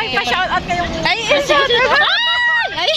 Ay, pa-shout out kayong... Ay, shout out! Ay!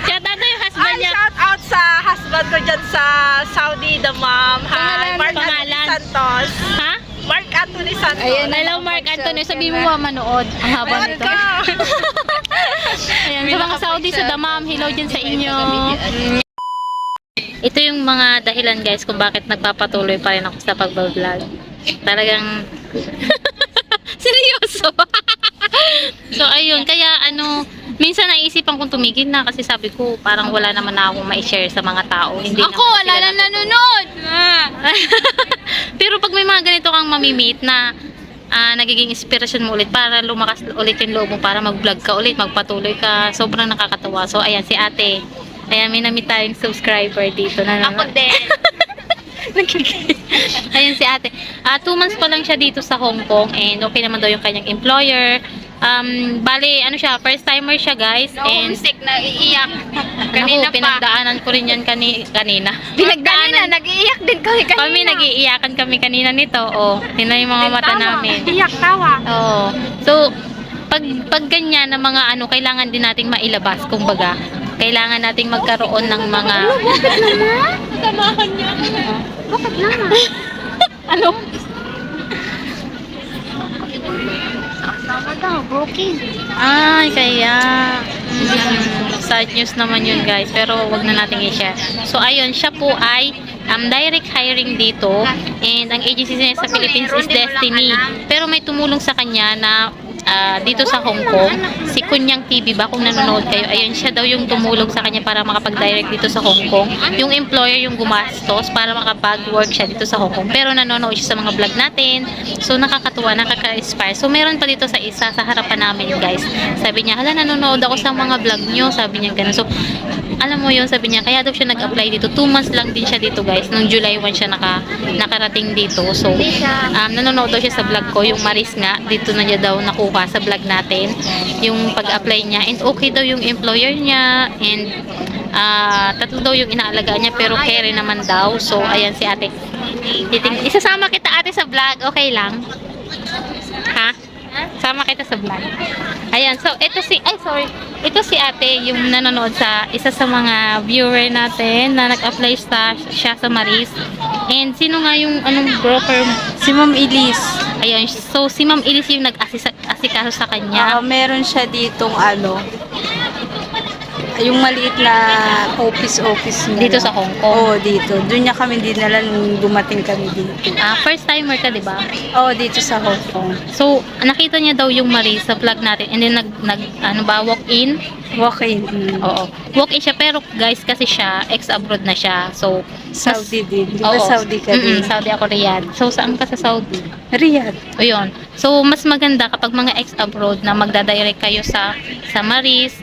Shout out yung husband niya. Shout out sa husband ko dyan sa Saudi, the mom. Hi, Mark Anthony Santos. Ha? Mark Anthony Santos. Ayan, hello Mark Anthony. Sabi mo manood. Ang haba nito. Ayan, sa mga Saudi, sa Damam, hello dyan sa inyo. Ito yung mga dahilan guys kung bakit nagpapatuloy pa rin ako sa pag-vlog. Talagang seryoso. So ayun, kaya minsan naisipan kong tumigil na kasi sabi ko parang wala naman na akong ma-share sa mga tao. Hindi ako wala na nanonood. Pero pag may mga ganito kang mamimit na nagiging inspirasyon mo ulit para lumakas ulit yung loob mo para mag-vlog ka ulit, magpatuloy ka, sobrang nakakatawa. So ayan si ate. Ayan, may namit tayong subscriber dito. Ako din. Ayan si ate. 2 months pa lang siya dito sa Hong Kong and okay naman daw yung kanyang employer. Bale, first timer siya guys. And Homesick, naiiyak. Kanina pa. Pinagdaanan ko rin yan kanina. Nag-iiyak din kami kanina. Kami nag-iiyakan kami kanina nito. Oh, tingnan yung mga mata namin. Iyak, tawa. Oh. So, pag ganyan na mga kailangan din nating mailabas, kumbaga. Kailangan nating magkaroon ng mga... Bakit naman? Samahan niya. Bakit naman? Ano? Sama daw, broken. Ay, kaya... sad news naman yun guys. Pero wag na nating i-share. So, ayun, siya po ay direct hiring dito. And ang agency niya sa Philippines is Destiny. Pero may tumulong sa kanya na dito sa Hong Kong, si Kunyang TV ba, kung nanonood kayo, ayun, siya daw yung tumulong sa kanya para makapag-direct dito sa Hong Kong. Yung employer yung gumastos para makapag-work siya dito sa Hong Kong. Pero nanonood siya sa mga vlog natin. So, nakakatuwa, nakaka-inspire. So, meron pa dito sa isa, sa harapan namin, guys. Sabi niya, hala, nanonood ako sa mga vlog nyo. Sabi niya gano'n. So, alam mo yun, sabi niya, kaya daw siya nag-apply dito. 2 months lang din siya dito, guys. Noong July 1 siya nakarating dito. So, nanonood daw siya sa vlog ko, yung Maris nga. Dito na niya daw nakuha sa vlog natin yung pag-apply niya, and okay daw yung employer niya, and 3 daw yung inaalagaan niya, pero carry naman daw. So ayan si ate, isasama kita ate sa vlog, okay lang? Ha? Sama kita sa vlog. Ayan, so ito si ate yung nanonood sa isa sa mga viewer natin na nag-apply siya sa Maris. And sino nga yung broker? Si Ma'am Elise. Ayan, so si Ma'am Elise yung nag-asikaso sa kanya. Meron siya ditong yung maliit na office niya. Dito sa Hong Kong? Oo, dito. Doon niya kami dinala nung dumating kami dito. First timer ka, di ba? Oo, dito sa Hong Kong. So, nakita niya daw yung Maris sa vlog natin, and then walk-in? Walk-in. Oo. Walk-in siya, pero guys, kasi siya, ex-abroad na siya. So, Saudi din. Di ba oo. Saudi ka din? Saudi ako, Riyadh. So, saan ka sa Saudi? Riyadh. O yun. So, mas maganda kapag mga ex-abroad na magdadirect kayo sa Maris.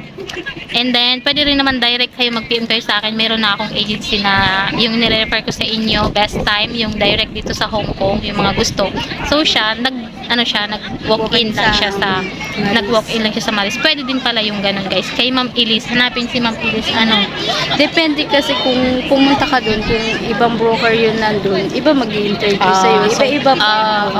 And then, pwede rin naman direct kayo mag-PM kayo sa akin. Meron na akong agency na yung nire-refer ko sa inyo, Best Time, yung direct dito sa Hong Kong, yung mga gusto. So, siya, nag-walk-in lang siya sa Maris. Pwede din pala yung ganun, guys. Kay Ma'am Elise, hanapin si Ma'am Elise, Depende kasi kung pumunta ka doon, kung ibang broker yun nandun, iba mag-i-interview sa'yo. Iba-iba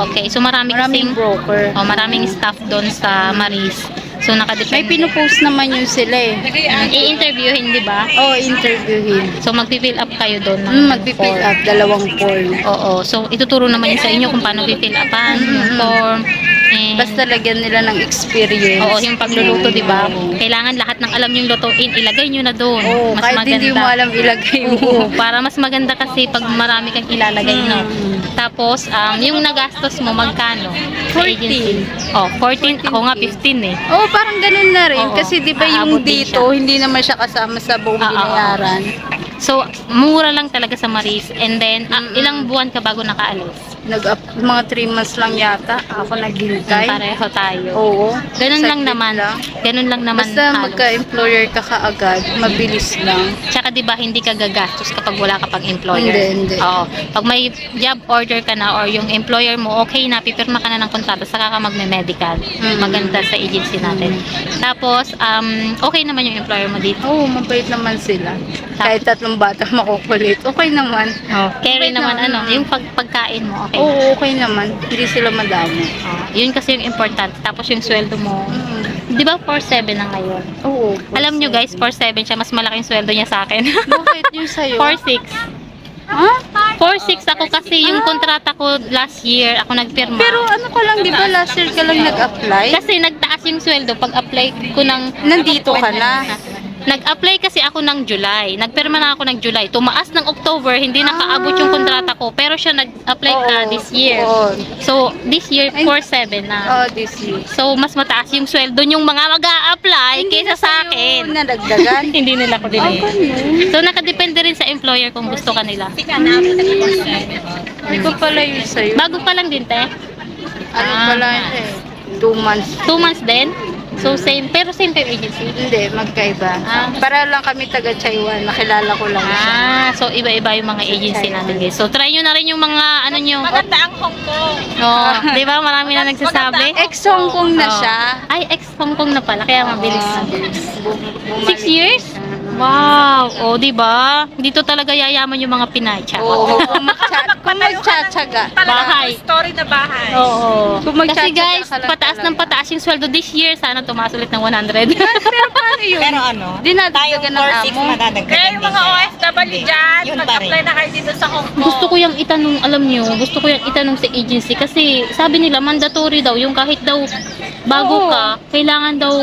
okay. So, maraming broker. Maraming staff doon sa Maris. So, nakadepende. May pinupost naman yun sila eh. I-interviewin, di ba? Oo, interviewin. So, mag-fill up kayo doon. Mag-fill up, 2 form. Oo. So, ituturo naman yun sa inyo kung paano i-fill upan, yung form. And, basta lagyan nila ng experience. oo, yung pagluluto, di ba? Kailangan lahat ng alam yung lutuin, ilagay nyo na doon. Oo, mas kahit maganda. hindi mo alam ilagay mo. Oo, para mas maganda kasi pag marami kang ilalagay, no? Tapos, yung nagastos mo, magkano? 14. Oh, 14. Ako nga, 15 eh. Oo, parang ganun na rin. Oo, kasi di ba aabot yung din dito, hindi naman siya kasama sa buong binayaran. So, mura lang talaga sa Maris. And then, ilang buwan ka bago nakaalis? Mga 3 months lang yata ako naghintay. Pareho tayo. Oo. Ganun lang saglit naman. lang. Ganun lang naman. Basta halos. magka-employer ka kaagad, mabilis lang. Tsaka 'di ba hindi ka gagastos kapag wala ka pang employer. Hindi. Oo. Pag may job order ka na or yung employer mo okay na, pipirma ka na ng kontrata, saka ka magme-medical. Maganda sa agency natin. Tapos okay naman yung employer mo dito. Oo, mabait naman sila. Kahit 3 bata makukulit, okay naman. Carry Mabait naman naman. yung pagkain mo okay. Oo, okay naman. Hindi sila madami. Yun kasi yung important. Tapos yung sweldo mo, di ba 4.7 na ngayon? Oo. Alam nyo guys, 4.7 siya, mas malaking sweldo niya sa akin. Bakit yung sa'yo? 4.6. Ha? 4.6 ako kasi yung kontrata ko last year, ako nagpirma. Pero ano ka lang, di ba last year ka lang nag-apply? Kasi nagtaas yung sweldo pag apply ko ng... Nandito ka na. Nag-apply kasi ako ng July. Nagpirma na ako ng July. Tumaas ng October, hindi nakaabot yung kontrata ko. Pero siya nag-apply ka Oo. this year. Oo. So, this year, 4.7 na. Oh, this year. So, mas mataas yung sweldo yung mga mag-a-apply kaysa sa akin. Nadagdagan. Hindi nila ko din. ganun. So, nakadepende rin sa employer kung gusto kanila. Hindi ko pala yun sa'yo. Bago pa lang din, te. Ano pala yun eh? 2 months. 2 months din. So, same. Pero same pa yung agency. Hindi, magkaiba. Ah. Para lang kami taga Taiwan. Nakilala ko lang siya. So iba-iba yung mga agency natin guys. So try nyo na rin yung mga ano nyo. Maganda ang Hong Kong. Oh, 'di ba? Marami na nagsasabi. Ex-Hong Kong na Oh. siya. Ay, ex-Hong Kong na pala kaya mabilis. Bumalik. 6 years? Wow. Oh, 'di ba? Dito talaga yayaman yung mga Pinay. Oo, kung magtsatsaga. Bahay. Story na bahay. Oo. Kung Kasi magtsatsaga guys, ka lang pataas ng talaga. pataas yung sweldo this year. Sana tumaas ulit ng 100. Pero paano yun? Pero ano, Dinadagdagan ng tayong 4-6 amo. madadagdagan Kaya yung mga OFW dyan, Yun pa mag-apply rin. na kayo dito sa Hong Kong. Gusto ko yung itanong, alam nyo, gusto ko yung itanong sa agency kasi sabi nila mandatory daw yung kahit daw bago Oo. ka, kailangan daw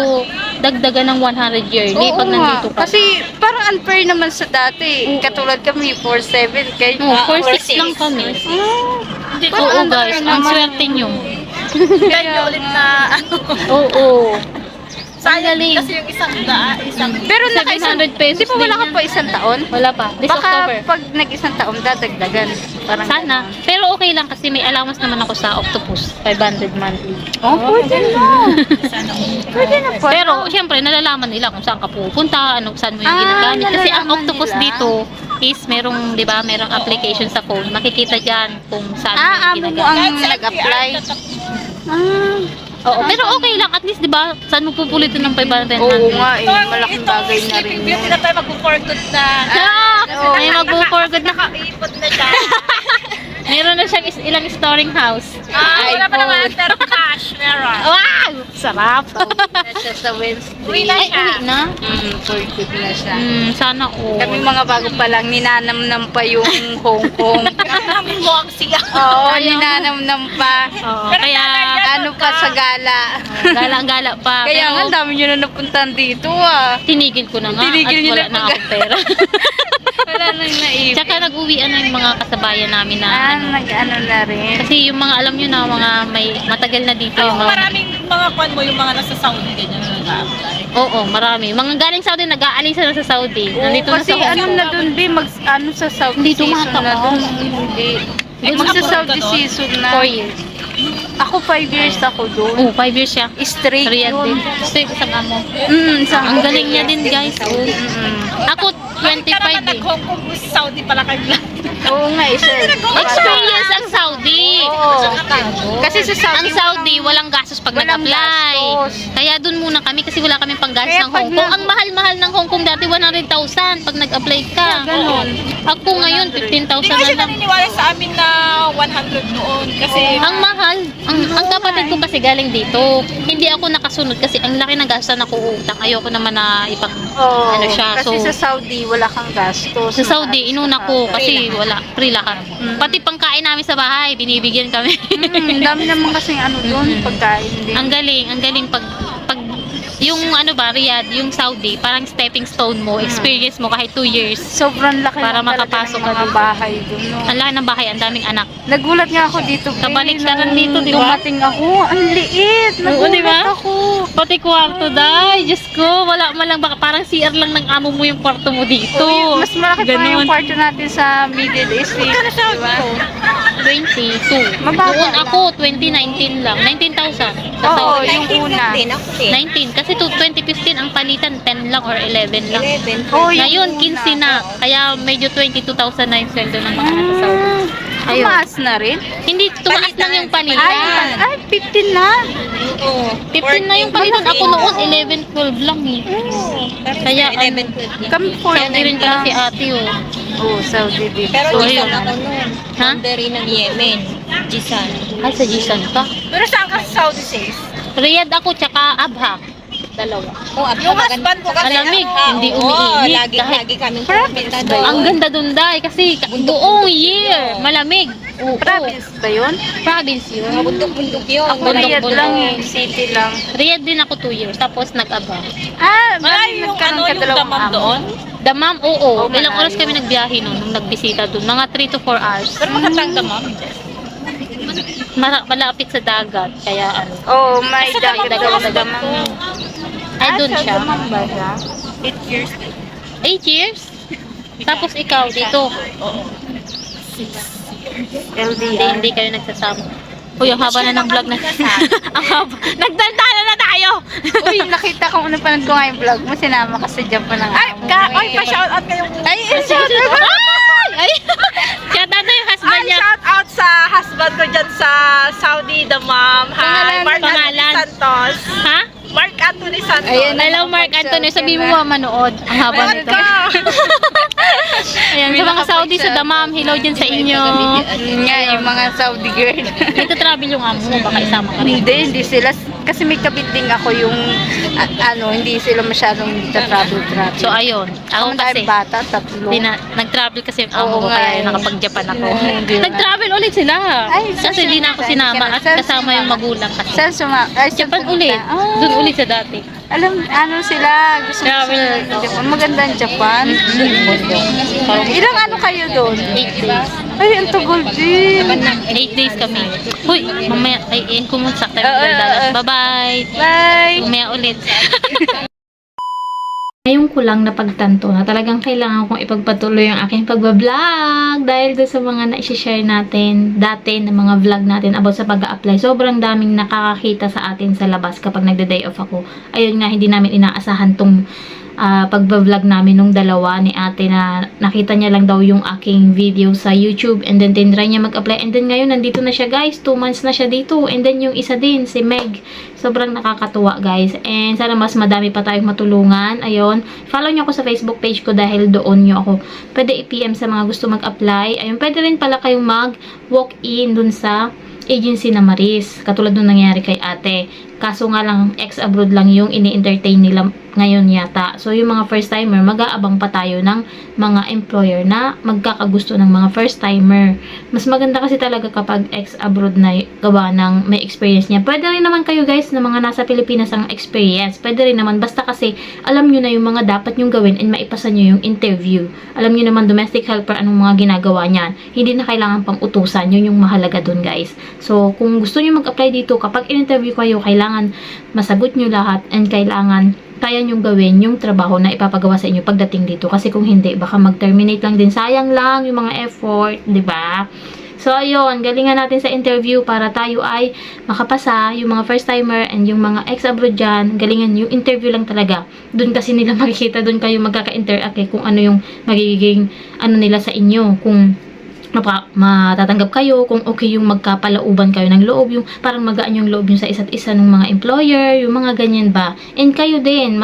dagdagan ng 100 yearly Oo pag nga. nandito ka. Kasi parang unfair naman sa dati. Katulad kami, 4-7. Kayo, no, 4-6 4-6 lang kami. Hindi ko Oo guys, ang swerte nyo. ganyan ulit na ano. Oo. Sayang galing. kasi yung isang Pero naka-isang, 700 pesos di ba wala din ka yan. pa isang taon? Wala pa. This October. Baka pag nag-isang taon, dadagdagan. Parang Sana. ganun. Pero okay lang kasi may allowance naman ako sa Octopus. 500 monthly. Oh, pwede na. Pwede na pa. Pero, syempre, nalalaman nila kung saan ka pupunta, saan mo yung ginagamit. Kasi ang nalalaman Octopus nila. dito is merong, di ba, merong application sa phone. Makikita dyan kung saan mo amo yung mo ginagamit. ang nag-apply. Oo, pero okay lang. At least, di ba, saan mo pupulitin ng 500 Oo monthly? nga eh. Malaking bagay na rin Sleeping Beauty yun. na tayo mag-for good na. Ah, may mag-for good na. Nakaipot na siya. Meron na siyang ilang storing house. Wala pa naman pero cash. Meron. Wow! Sarap! Na siya sa Wednesday. Uwi na Ay, siya. uwi na? For good na siya. Sana all. Kami mga bago pa lang, ninanamnam pa yung Hong Kong. Namin mo ang siya. Oo, ninanamnam pa. Oo, Pero kaya, Ano pa sa gala. gala-gala pa. Kaya nga, Pero, ang dami nyo na napuntahan dito ah. tinigil ko na nga. Tinigil at niyo wala na na pag- akong pera. Wala nang naipin. Tsaka nag-uwian na yung mga kasabayan namin na nag-ano na rin. kasi yung mga alam nyo na mga may matagal na dito yung mga Maraming mga kwan mo yung mga nasa Saudi ganyan na nag-apply. oo, marami. Mga galing Saudi, nag-aalis na sa Saudi. Nandito na Kasi sa Hong ano Kong. na dun, be, ano sa South Hindi season na tumataas. dun. Hindi. Magsa Saudi season na. 4 years. Ako 5 years ako dun. Oo, 5 years siya. Straight Riyadh yun. din. Straight isang amo. Isang Ang galing niya din guys. Oo. Ako, Bakit ka 25 naman eh. nag-Hong Kong Saudi pala kayo lang? Oo nga, sir. Experience ang Saudi. Oo. Kasi sa Saudi, Ang Saudi, walang gastos pag walang nag-apply. gastos. Kaya dun muna kami kasi wala kaming panggastos Kaya ng pag Hong Kong. nag- Ang mahal-mahal ng Hong Kong dati, 100,000 pag nag-apply ka. Ganon. Ako ngayon, 15,000 Hindi na kasi lang. naniniwala sa amin na 100 noon. Kasi Ang mahal. Ang kapatid ko kasi galing dito. Hindi ako nakasunod kasi ang laki ng gastos na kuutang. Ayoko naman na ipag Oo. ano siya. Kasi So, sa Saudi, wala kang gastos. sa Saudi, inuna ko kasi wala, free lahat. Mm. Pati pangkain namin sa bahay, binibigyan kami. Dami naman kasing ano doon, pagkain din. ang galing pag yung ano ba, Riyadh, yung Saudi, parang stepping stone mo, experience mo kahit 2 years. Sobrang laki Para lang talaga makapasok ng ka mga dun. bahay doon. No? Ang laki ng bahay, ang daming anak. Nagulat nga ako dito. Be, Kabaliktaran nung dito, di ba? Dumating ako, ang liit. Oo, Nagulat di ba? ako. Pati kwarto, day. Diyos ko, wala man lang, baka parang CR lang ng amo mo yung kwarto mo dito. Uy, mas malaki pa yung Ganon. kwarto natin sa Middle East. Eh. Diba? 22. Mababa Noon lang. ako, 2019 lang. 19,000. Sa Oo, Saudi. yung una. din ako din. 19. Kasi 2015, ang palitan, 10 lang or 11 lang. 11. Oh, yung Ngayon, una. 15 na. Kaya medyo 22,000 na yung sweldo ng mga nasa Saudi. Ayun. Tumaas na rin? Hindi, tumaas lang yung palitan. Ay, 15 na. Oo. 15 na yung palitan. Ako noon, 11, 12 lang eh. Kaya, 11, 12. Kami Saudi rin 49 pala lang. si ate oh. Oo, Saudi din. Pero So, Jisan ayun. ako noon. Ha? Boundary ng Yemen. Jisan. Ay, sa Jisan pa. pero saan ka sa Saudi safe? Riyadh ako, tsaka Abha. Dalawa. Oh, at Yung husband ko kasi, Malamig, hindi Oo, umiinit. lagi kaming pupunta ba doon. Ang ganda dun, Day, kasi buong year, malamig. Oo, Province ba yun? province yun. Mga bundok-bundok yun. Ako Riyadh Bundok-bundok. lang, city lang. Riyadh din ako 2 years, tapos nag-aba. Malayo yung ano, yung damam doon. Damam, oo. Oh, Ilang oras malayo. kami nagbiyahe nun, nung nagbisita dun. Mga 3 to 4 hours. Pero magandang damam. Malapit sa dagat, kaya ano. Oh, may Sa dagat damam daw ko, sa damam. Ay, dun siya. ba siya? 8 years. 8 years? Tapos ikaw, dito. LDR. Hindi kayo nagsasama. Uy, ang haba na ng vlog na. Ang haba. Nagdantala na tayo! Uy, nakita ko napanood ko nga yung vlog mo, sinama ka sa Japan ng Ay, pa-shoutout kayo. Ay, shout out! Ay! Shout out na yung husband Ay, niya. shout out sa husband ko dyan sa Saudi, the mom. Hi, Mark Anthony Pangalan. Santos. Ha? Mark Anthony Santos. Ayan, Hello, Mark Anthony. Sabi mo ba manood? Ang haba Meron nito. ka. Ayan, sa mga Saudi, sa Damam, hello dyan sa inyo. Yun nga, yung mga Saudi girl. Dito travel yung amo mo, baka isama ka rin. Hindi sila, kasi may kabiting ako yung, hindi sila masyadong travel. So, ayun. Ako Ako kasi, bata, tatlo. nag-travel kasi yung amo Oo ko, nga kaya eh. nakapag-Japan ako. Hindi na. Nag-travel ulit sila. Ay, Kasi di na ako sinama at kasama yung magulang kasi. Saan saan Japan pumunta? ulit. Ah, Doon ulit sa dati. Alam, sila, gusto Travel. ng Japan. Maganda ang Japan. Ilang ano kayo doon? 8 days. Ay, ang tagal din. 8 days kami. Hoy, mamaya, ay, kumunsak tayo. Bye-bye. Bye! Umaya ulit. Ngayon ko lang napagtanto na talagang kailangan kong ipagpatuloy ang aking pagbablog dahil doon sa mga na-share natin dati na mga vlog natin about sa pag-a-apply. Sobrang daming nakakakita sa atin sa labas kapag nagda-day off ako. Ayun nga, hindi namin inaasahan tong pagbablog namin nung dalawa ni ate na nakita niya lang daw yung aking video sa YouTube and then tinry niya mag-apply and then ngayon nandito na siya guys, 2 months na siya dito and then yung isa din, si Meg, sobrang nakakatuwa guys and sana mas madami pa tayong matulungan. Ayun, follow niyo ako sa Facebook page ko dahil doon niyo ako pwede i-PM sa mga gusto mag-apply. Ayun, pwede rin pala kayong mag-walk-in dun sa agency na Maris, katulad nung nangyari kay ate. Kaso nga lang, ex-abroad lang yung ini-entertain nila ngayon yata. So, yung mga first-timer, mag-aabang pa tayo ng mga employer na magkakagusto ng mga first-timer. Mas maganda kasi talaga kapag ex-abroad na gawa ng may experience niya. Pwede rin naman kayo guys na mga nasa Pilipinas ang experience. Pwede rin naman. Basta kasi alam nyo na yung mga dapat nyong gawin and maipasa nyo yung interview. Alam nyo naman domestic helper anong mga ginagawa niyan. Hindi na kailangan pang utusan. Yun yung mahalaga dun guys. So, kung gusto nyo mag-apply dito, kapag in-interview kayo, kailangan masagot nyo lahat and kailangan kaya nyong gawin yung trabaho na ipapagawa sa inyo pagdating dito. Kasi kung hindi, baka mag-terminate lang din. Sayang lang yung mga effort, 'di ba? So, ayun, galingan natin sa interview para tayo ay makapasa. Yung mga first-timer and yung mga ex-abroad dyan, galingan yung interview lang talaga. Doon kasi nila makikita, doon kayo magkaka-interact kung ano yung magiging ano nila sa inyo. Kung matatanggap kayo, kung okay yung magkapalauban kayo ng loob, yung parang magaan yung loob yung sa isa't isa ng mga employer, yung mga ganyan ba. And kayo din,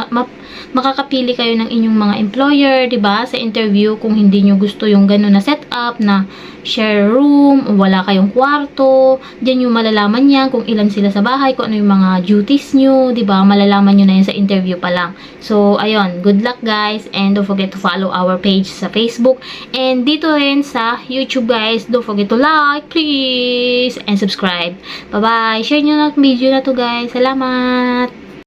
makakapili kayo ng inyong mga employer, 'di ba? Sa interview kung hindi nyo gusto yung gano'n na setup na share room, o wala kayong kwarto, diyan yung malalaman niya kung ilan sila sa bahay, kung ano yung mga duties nyo, 'di ba? Malalaman nyo na yan sa interview pa lang. So, ayun, good luck guys and don't forget to follow our page sa Facebook and dito rin sa YouTube guys. Don't forget to like, please, and subscribe. Bye-bye. Share nyo na video na to guys. Salamat!